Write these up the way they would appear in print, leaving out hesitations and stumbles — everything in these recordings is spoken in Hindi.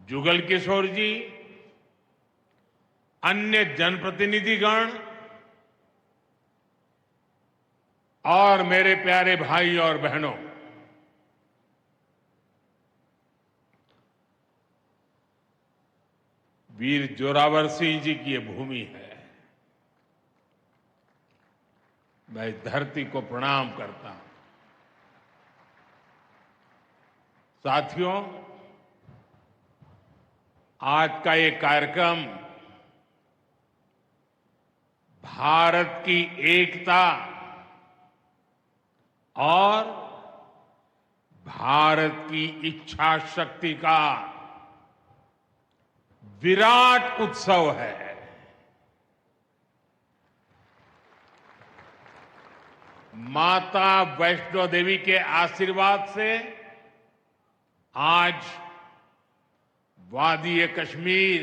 जुगल किशोर जी, अन्य जनप्रतिनिधिगण और मेरे प्यारे भाई और बहनों, वीर जोरावर सिंह जी की ये भूमि है। मैं इस धरती को प्रणाम करता हूं। साथियों, आज का ये कार्यक्रम भारत की एकता और भारत की इच्छा शक्ति का विराट उत्सव है। माता वैष्णो देवी के आशीर्वाद से आज वादी कश्मीर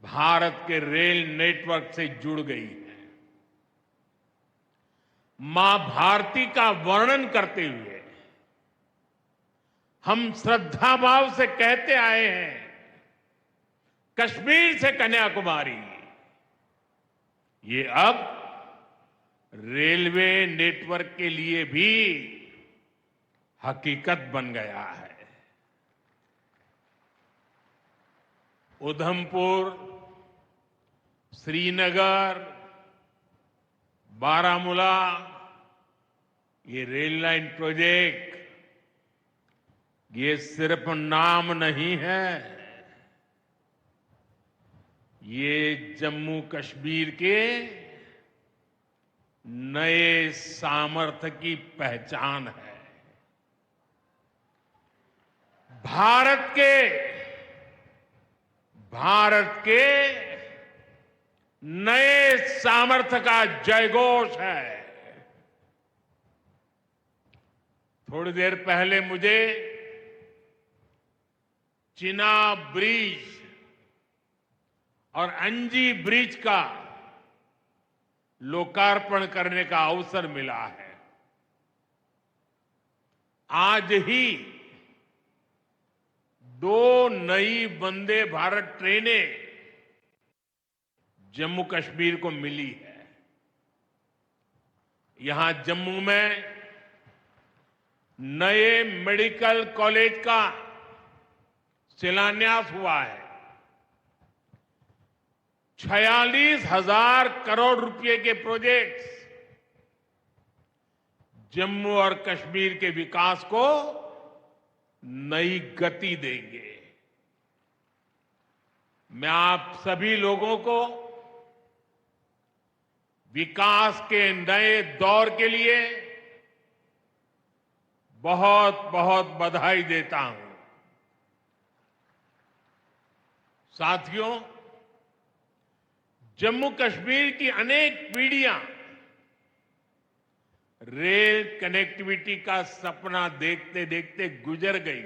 भारत के रेल नेटवर्क से जुड़ गई है। मां भारती का वर्णन करते हुए हम श्रद्धा भाव से कहते आए हैं, कश्मीर से कन्याकुमारी, ये अब रेलवे नेटवर्क के लिए भी हकीकत बन गया है। उधमपुर, श्रीनगर, बारामूला, ये रेल लाइन प्रोजेक्ट ये सिर्फ नाम नहीं है, ये जम्मू कश्मीर के नए सामर्थ्य की पहचान है। भारत के नए सामर्थ्य का जयघोष है। थोड़ी देर पहले मुझे चिनाब ब्रिज और अंजी ब्रिज का लोकार्पण करने का अवसर मिला है। आज ही 2 नई वंदे भारत ट्रेनें जम्मू कश्मीर को मिली है। यहां जम्मू में नए मेडिकल कॉलेज का शिलान्यास हुआ है। 46,000 करोड़ रुपए के प्रोजेक्ट्स जम्मू और कश्मीर के विकास को नई गति देंगे। मैं आप सभी लोगों को विकास के नए दौर के लिए बहुत बहुत बधाई देता हूं। साथियों, जम्मू कश्मीर की अनेक पीढ़ियां रेल कनेक्टिविटी का सपना देखते देखते गुजर गई।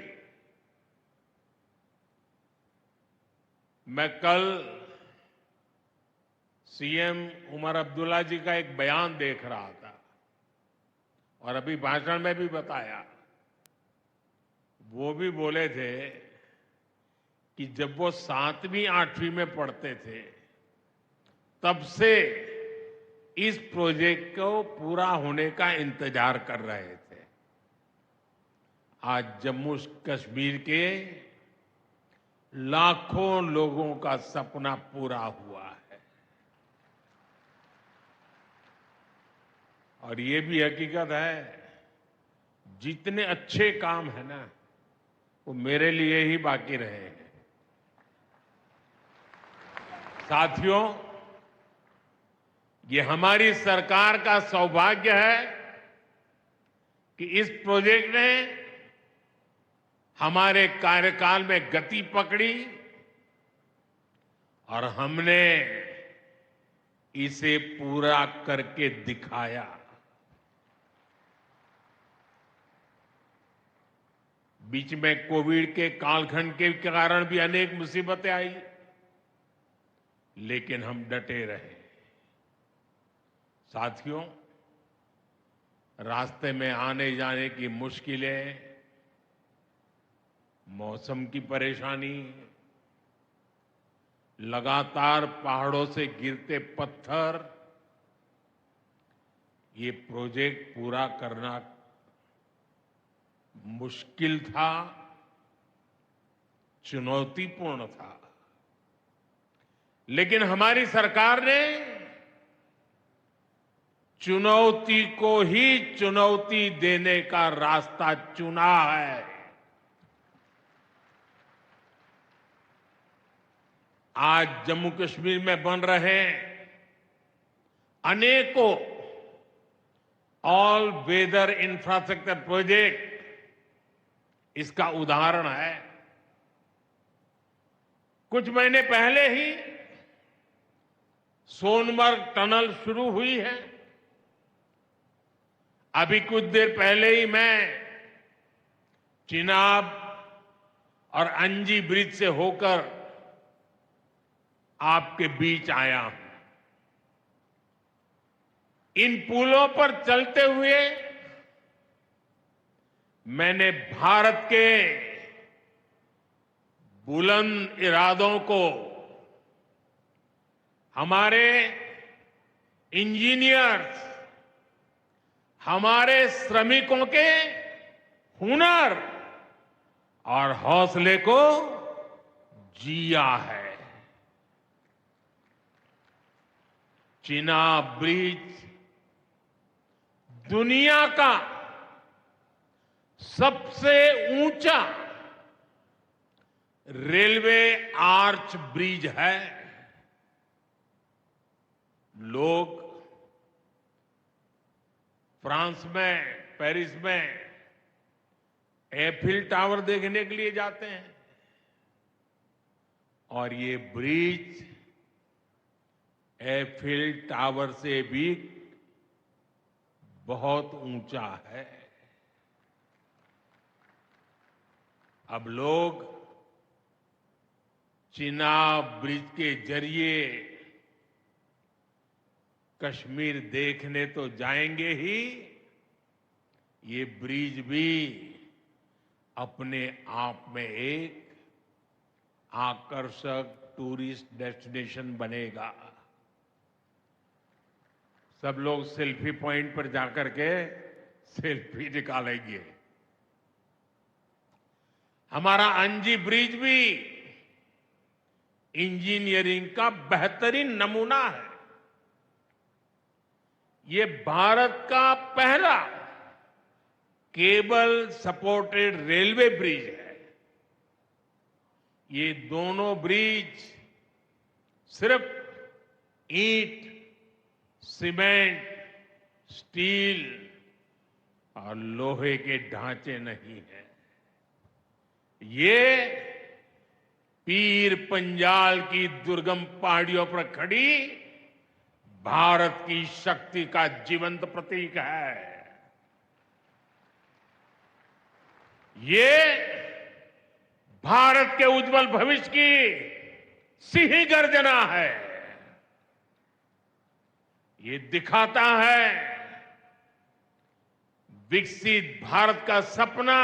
मैं कल सीएम उमर अब्दुल्ला जी का एक बयान देख रहा था और अभी भाषण में भी बताया। वो भी बोले थे कि जब वो 7वीं 8वीं में पढ़ते थे तब से इस प्रोजेक्ट को पूरा होने का इंतजार कर रहे थे। आज जम्मू कश्मीर के लाखों लोगों का सपना पूरा हुआ है। और ये भी हकीकत है, जितने अच्छे काम है ना, वो मेरे लिए ही बाकी रहे हैं। साथियों, ये हमारी सरकार का सौभाग्य है कि इस प्रोजेक्ट ने हमारे कार्यकाल में गति पकड़ी और हमने इसे पूरा करके दिखाया। बीच में कोविड के कालखंड के कारण भी अनेक मुसीबतें आई, लेकिन हम डटे रहे। साथियों, रास्ते में आने जाने की मुश्किलें, मौसम की परेशानी, लगातार पहाड़ों से गिरते पत्थर, ये प्रोजेक्ट पूरा करना मुश्किल था, चुनौतीपूर्ण था। लेकिन हमारी सरकार ने चुनौती को ही चुनौती देने का रास्ता चुना है। आज जम्मू कश्मीर में बन रहे अनेकों ऑल वेदर इंफ्रास्ट्रक्चर प्रोजेक्ट इसका उदाहरण है। कुछ महीने पहले ही सोनमर्ग टनल शुरू हुई है। अभी कुछ देर पहले ही मैं चिनाब और अंजी ब्रिज से होकर आपके बीच आया हूं। इन पुलों पर चलते हुए मैंने भारत के बुलंद इरादों को, हमारे इंजीनियर्स, हमारे श्रमिकों के हुनर और हौसले को जिया है। चिनाब ब्रिज दुनिया का सबसे ऊंचा रेलवे आर्च ब्रिज है। लोग फ्रांस में, पेरिस में एफिल टावर देखने के लिए जाते हैं और ये ब्रिज एफिल टावर से भी बहुत ऊंचा है। अब लोग चिनाब ब्रिज के जरिए कश्मीर देखने तो जाएंगे ही, ये ब्रिज भी अपने आप में एक आकर्षक टूरिस्ट डेस्टिनेशन बनेगा। सब लोग सेल्फी पॉइंट पर जाकर के सेल्फी निकालेंगे। हमारा अंजी ब्रिज भी इंजीनियरिंग का बेहतरीन नमूना है। ये भारत का पहला केबल सपोर्टेड रेलवे ब्रिज है। ये दोनों ब्रिज सिर्फ ईंट, सीमेंट, स्टील और लोहे के ढांचे नहीं हैं। ये पीर पंजाल की दुर्गम पहाड़ियों पर खड़ी भारत की शक्ति का जीवंत प्रतीक है। ये भारत के उज्जवल भविष्य की सिंह गर्जना है। ये दिखाता है विकसित भारत का सपना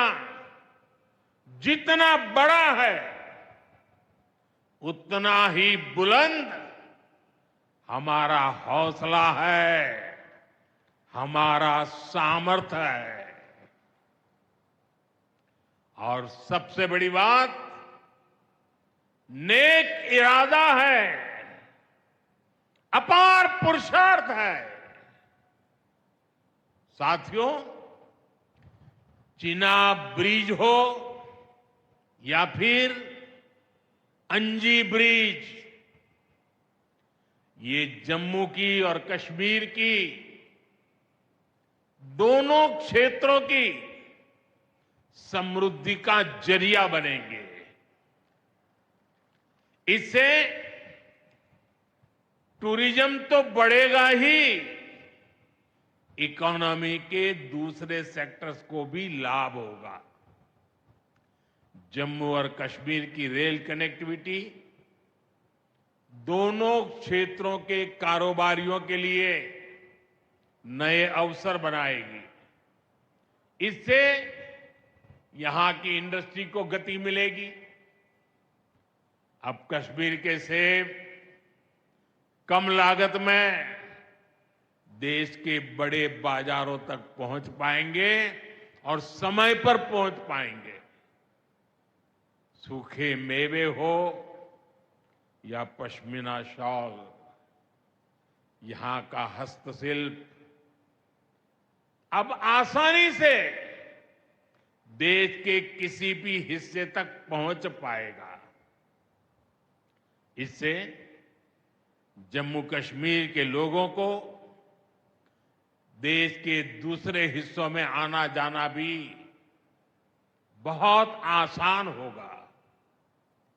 जितना बड़ा है, उतना ही बुलंद हमारा हौसला है, हमारा सामर्थ्य है। और सबसे बड़ी बात, नेक इरादा है, अपार पुरुषार्थ है। साथियों, चिनाब ब्रिज हो या फिर अंजी ब्रिज, ये जम्मू की और कश्मीर की दोनों क्षेत्रों की समृद्धि का जरिया बनेंगे। इससे टूरिज्म तो बढ़ेगा ही, इकोनॉमी के दूसरे सेक्टर्स को भी लाभ होगा। जम्मू और कश्मीर की रेल कनेक्टिविटी दोनों क्षेत्रों के कारोबारियों के लिए नए अवसर बनाएगी। इससे यहां की इंडस्ट्री को गति मिलेगी। अब कश्मीर के सेब कम लागत में देश के बड़े बाजारों तक पहुंच पाएंगे और समय पर पहुंच पाएंगे। सूखे मेवे हो या पश्मीना शॉल, यहां का हस्तशिल्प अब आसानी से देश के किसी भी हिस्से तक पहुंच पाएगा। इससे जम्मू कश्मीर के लोगों को देश के दूसरे हिस्सों में आना जाना भी बहुत आसान होगा।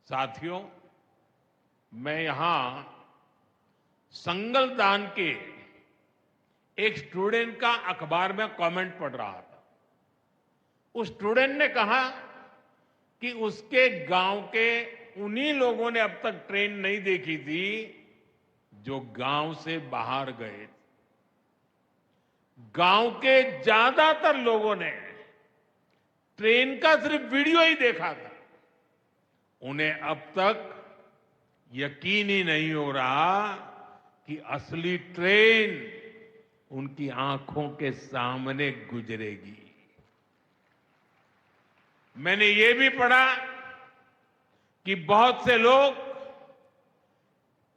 साथियों, मैं यहां संगलदान के एक स्टूडेंट का अखबार में कमेंट पढ़ रहा था। उस स्टूडेंट ने कहा कि उसके गांव के उन्हीं लोगों ने अब तक ट्रेन नहीं देखी थी जो गांव से बाहर गए। गांव के ज्यादातर लोगों ने ट्रेन का सिर्फ वीडियो ही देखा था। उन्हें अब तक यकीन ही नहीं हो रहा कि असली ट्रेन उनकी आंखों के सामने गुजरेगी। मैंने ये भी पढ़ा कि बहुत से लोग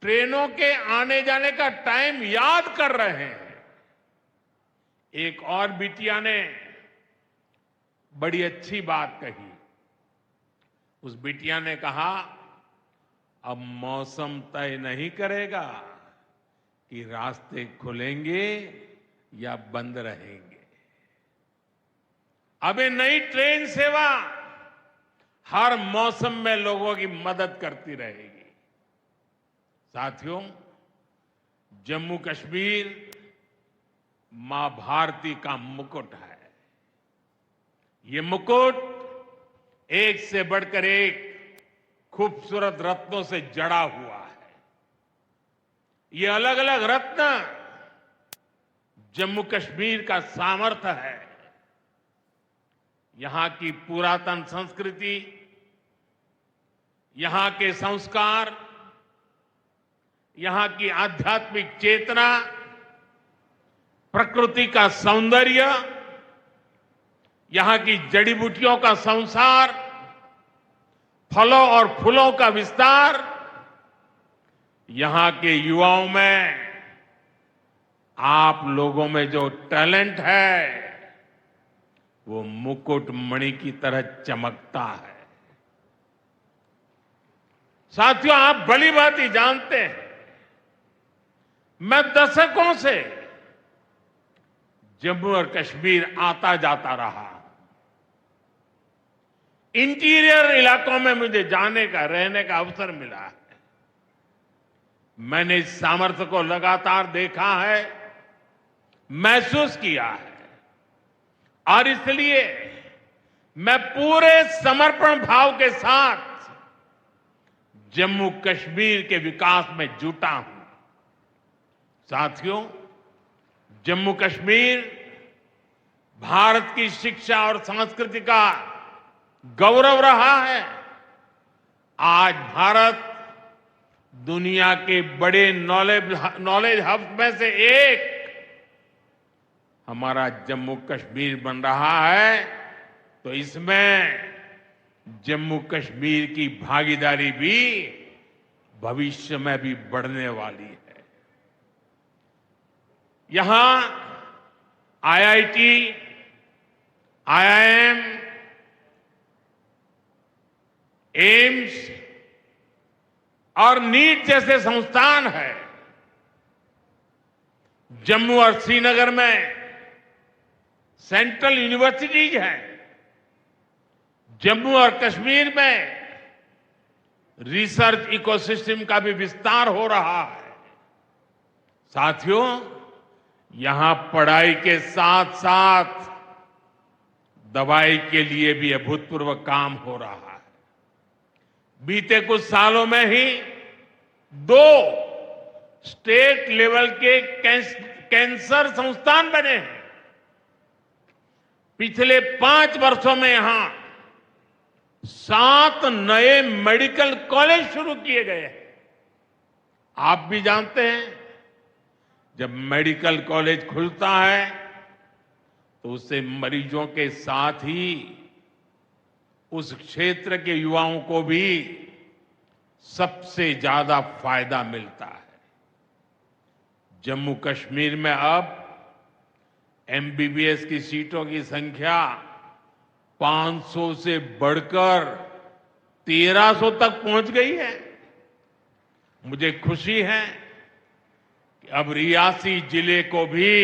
ट्रेनों के आने जाने का टाइम याद कर रहे हैं। एक और बिटिया ने बड़ी अच्छी बात कही। उस बिटिया ने कहा, अब मौसम तय नहीं करेगा कि रास्ते खुलेंगे या बंद रहेंगे। अब ये नई ट्रेन सेवा हर मौसम में लोगों की मदद करती रहेगी। साथियों, जम्मू कश्मीर मां भारती का मुकुट है। ये मुकुट एक से बढ़कर एक खूबसूरत रत्नों से जड़ा हुआ है। ये अलग अलग रत्न जम्मू कश्मीर का सामर्थ्य है। यहां की पुरातन संस्कृति, यहां के संस्कार, यहां की आध्यात्मिक चेतना, प्रकृति का सौंदर्य, यहां की जड़ी बूटियों का संसार, फलों और फूलों का विस्तार, यहां के युवाओं में आप लोगों में जो टैलेंट है वो मुकुट मणि की तरह चमकता है। साथियों, आप भली भांति जानते हैं, मैं दशकों से जम्मू और कश्मीर आता जाता रहा। इंटीरियर इलाकों में मुझे जाने का, रहने का अवसर मिला है। मैंने इस सामर्थ्य को लगातार देखा है, महसूस किया है, और इसलिए मैं पूरे समर्पण भाव के साथ जम्मू कश्मीर के विकास में जुटा हूं। साथियों, जम्मू कश्मीर भारत की शिक्षा और संस्कृति का गौरव रहा है। आज भारत दुनिया के बड़े नॉलेज हब में से एक हमारा जम्मू कश्मीर बन रहा है, तो इसमें जम्मू कश्मीर की भागीदारी भी भविष्य में भी बढ़ने वाली है। यहां आईआईटी, आईआईएम, एम्स और नीट जैसे संस्थान है। जम्मू और श्रीनगर में सेंट्रल यूनिवर्सिटीज हैं। जम्मू और कश्मीर में रिसर्च इकोसिस्टम का भी विस्तार हो रहा है। साथियों, यहां पढ़ाई के साथ साथ दवाई के लिए भी अभूतपूर्व काम हो रहा है। बीते कुछ सालों में ही 2 स्टेट लेवल के कैंसर संस्थान बने हैं। पिछले 5 वर्षों में यहां 7 नए मेडिकल कॉलेज शुरू किए गए हैं। आप भी जानते हैं, जब मेडिकल कॉलेज खुलता है तो उससे मरीजों के साथ ही उस क्षेत्र के युवाओं को भी सबसे ज्यादा फायदा मिलता है। जम्मू कश्मीर में अब एमबीबीएस की सीटों की संख्या 500 से बढ़कर 1300 तक पहुंच गई है। मुझे खुशी है कि अब रियासी जिले को भी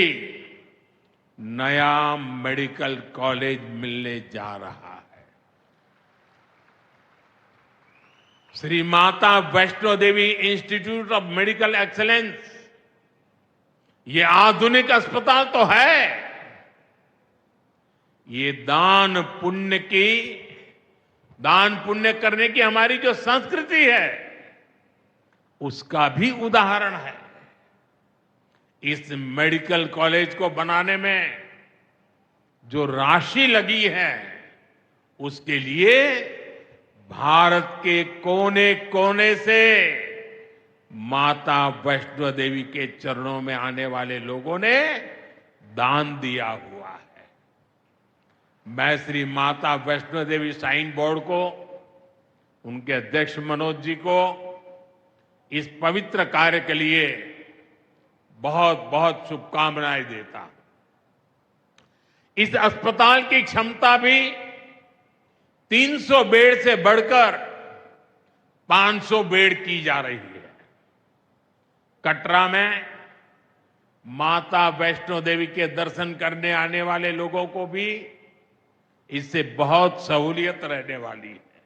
नया मेडिकल कॉलेज मिलने जा रहा है। Shri Mata Vaishno Devi institute of medical excellence, ये आधुनिक अस्पताल तो है, ये दान पुण्य करने की हमारी जो संस्कृति है उसका भी उदाहरण है। इस मेडिकल कॉलेज को बनाने में जो राशि लगी है उसके लिए भारत के कोने कोने से माता वैष्णो देवी के चरणों में आने वाले लोगों ने दान दिया हुआ है। मैं श्री माता वैष्णो देवी श्राइन बोर्ड को, उनके अध्यक्ष मनोज जी को इस पवित्र कार्य के लिए बहुत बहुत शुभकामनाएं देता हूं। इस अस्पताल की क्षमता भी 300 बेड से बढ़कर 500 बेड की जा रही है। कटरा में माता वैष्णो देवी के दर्शन करने आने वाले लोगों को भी इससे बहुत सहूलियत रहने वाली है।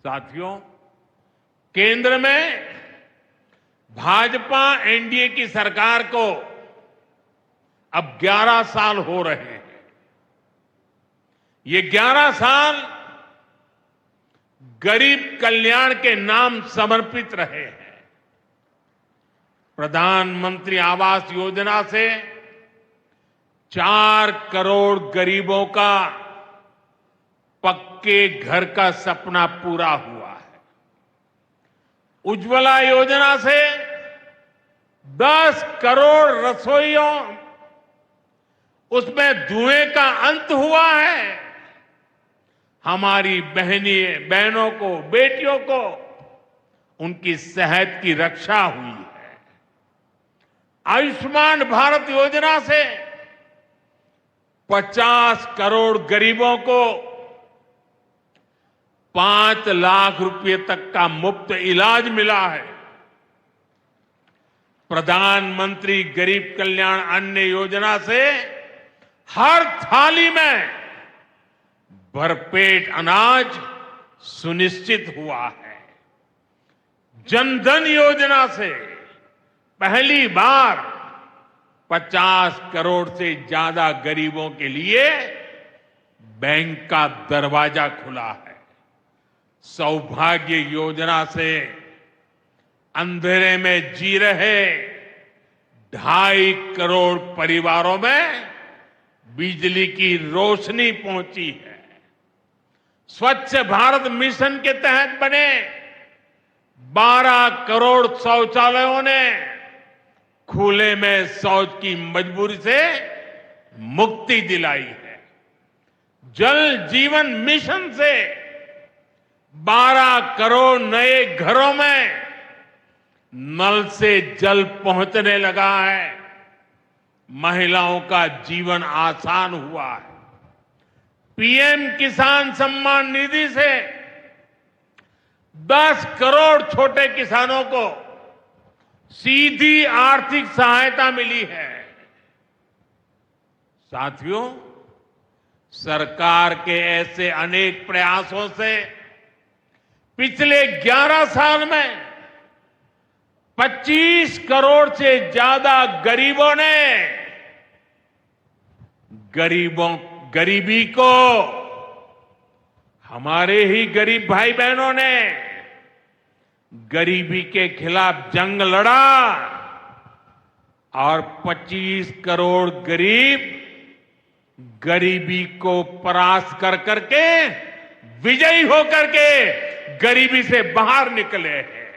साथियों, केंद्र में भाजपा एनडीए की सरकार को अब 11 साल हो रहे हैं। ये 11 साल गरीब कल्याण के नाम समर्पित रहे हैं। प्रधानमंत्री आवास योजना से 4 करोड़ गरीबों का पक्के घर का सपना पूरा हुआ है। उज्ज्वला योजना से 10 करोड़ रसोइयों, उसमें धुएं का अंत हुआ है। हमारी बहनों को, बेटियों को उनकी सेहत की रक्षा हुई है। आयुष्मान भारत योजना से 50 करोड़ गरीबों को 5 लाख रुपए तक का मुफ्त इलाज मिला है। प्रधानमंत्री गरीब कल्याण अन्न योजना से हर थाली में भरपेट अनाज सुनिश्चित हुआ है। जनधन योजना से पहली बार 50 करोड़ से ज्यादा गरीबों के लिए बैंक का दरवाजा खुला है। सौभाग्य योजना से अंधेरे में जी रहे 2.5 करोड़ परिवारों में बिजली की रोशनी पहुंची है। स्वच्छ भारत मिशन के तहत बने 12 करोड़ शौचालयों ने खुले में शौच की मजबूरी से मुक्ति दिलाई है। जल जीवन मिशन से 12 करोड़ नए घरों में नल से जल पहुंचने लगा है। महिलाओं का जीवन आसान हुआ है। पीएम किसान सम्मान निधि से 10 करोड़ छोटे किसानों को सीधी आर्थिक सहायता मिली है। साथियों, सरकार के ऐसे अनेक प्रयासों से पिछले 11 साल में 25 करोड़ से ज्यादा गरीबों ने गरीबी को, हमारे ही गरीब भाई बहनों ने गरीबी के खिलाफ जंग लड़ा और 25 करोड़ गरीब गरीबी को परास्त कर करके विजयी होकर के गरीबी से बाहर निकले हैं।